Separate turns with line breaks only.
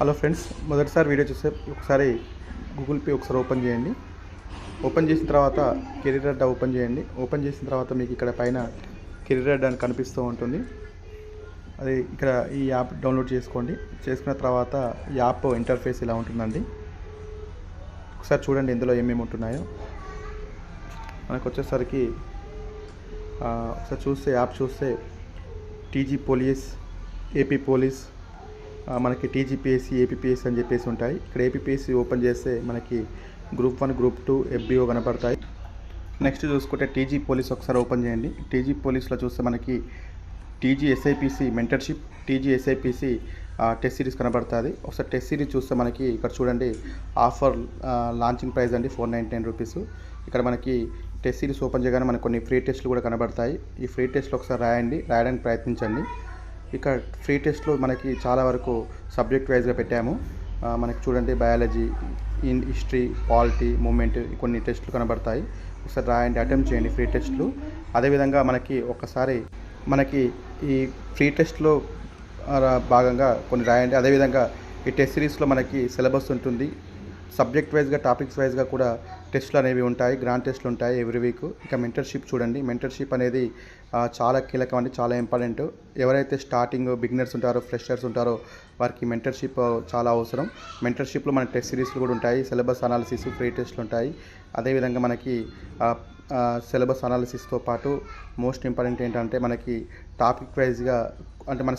Hello friends, మొదటిసారి video చూస్తే ఒకసారి గూగుల్ పే ఒకసారి ఓపెన్ చేయండి. ఓపెన్ చేసిన తర్వాత కెరీర్ అడ్డా ఓపెన్ చేయండి. ఓపెన్ చేసిన తర్వాత మీకు ఇక్కడ పైన కెరీర్ అడ్డా అని కనిపిస్తూ ఉంటుంది. అది ఇక్కడ ఈ యాప్ డౌన్లోడ్ చేసుకోండి. చేసుకున్న తర్వాత యాప్ ఇంటర్ఫేస్ ఇలా ఉంటుందండి. ఒకసారి చూడండి ఇందులో ఏమేమి ఉంటున్నాయో. మనకు వచ్చేసరికి ఒకసారి చూస్తే యాప్ చూస్తే టీజీ పోలీస్, ఏపీ పోలీస్, మనకి టీజీపీఎస్సీ, ఏపీపీఎస్సీ అని చెప్పేసి ఉంటాయి. ఇక్కడ ఏపీపీఎస్సీ ఓపెన్ చేస్తే మనకి గ్రూప్ 1, గ్రూప్ 2, ఎఫ్బిఓ కనపడతాయి. నెక్స్ట్ చూసుకుంటే టీజీ పోలీస్ ఒకసారి ఓపెన్ చేయండి. టీజీ పోలీస్లో చూస్తే మనకి TG SIPC mentorship, TG SIPC test series కనబడుతుంది. ఒకసారి టెస్ట్ సిరీస్ చూస్తే మనకి ఇక్కడ చూడండి ఆఫర్ లాంచింగ్ ప్రైస్ అండి 499 రూపీస్. ఇక్కడ మనకి టెస్ట్ సిరీస్ ఓపెన్ చేయగానే మనకు కొన్ని ఫ్రీ టెస్ట్లు కూడా కనబడతాయి. ఈ ఫ్రీ టెస్ట్లు ఒకసారి రాయడానికి ప్రయత్నించండి. ఇక్కడ ఫ్రీ టెస్ట్లో మనకి చాలా వరకు సబ్జెక్ట్ వైజ్గా పెట్టాము. మనకి చూడండి బయాలజీ, హిస్టరీ, పాలిటీ, మూమెంట్ కొన్ని టెస్టులు కనబడతాయి. ఒకసారి రాయండి, అటెంప్ట్ చేయండి ఫ్రీ టెస్ట్లు. అదేవిధంగా మనకి ఈ ఫ్రీ టెస్ట్లో భాగంగా కొన్ని రాయండి. అదేవిధంగా ఈ టెస్ట్ సిరీస్లో మనకి సిలబస్ ఉంటుంది. సబ్జెక్ట్ వైజ్గా, టాపిక్స్ వైజ్గా కూడా టెస్టులు అనేవి ఉంటాయి. గ్రాండ్ టెస్టులు ఉంటాయి ఎవ్రీ వీక్. ఇక మెంటర్షిప్ చూడండి. మెంటర్షిప్ అనేది చాలా కీలకం అండి, చాలా ఇంపార్టెంట్. ఎవరైతే స్టార్టింగ్ బిగినర్స్ ఉంటారో, ఫ్రెషర్స్ ఉంటారో వారికి మెంటర్షిప్ చాలా అవసరం. మెంటర్షిప్లో మన టెస్ట్ సిరీస్లు కూడా ఉంటాయి. సిలబస్ అనాలిసిస్, ఫ్రీ టెస్టులు ఉంటాయి. అదేవిధంగా మనకి సిలబస్ అనాలిసిస్తో పాటు మోస్ట్ ఇంపార్టెంట్ ఏంటంటే మనకి టాపిక్ వైజ్గా అంటే మన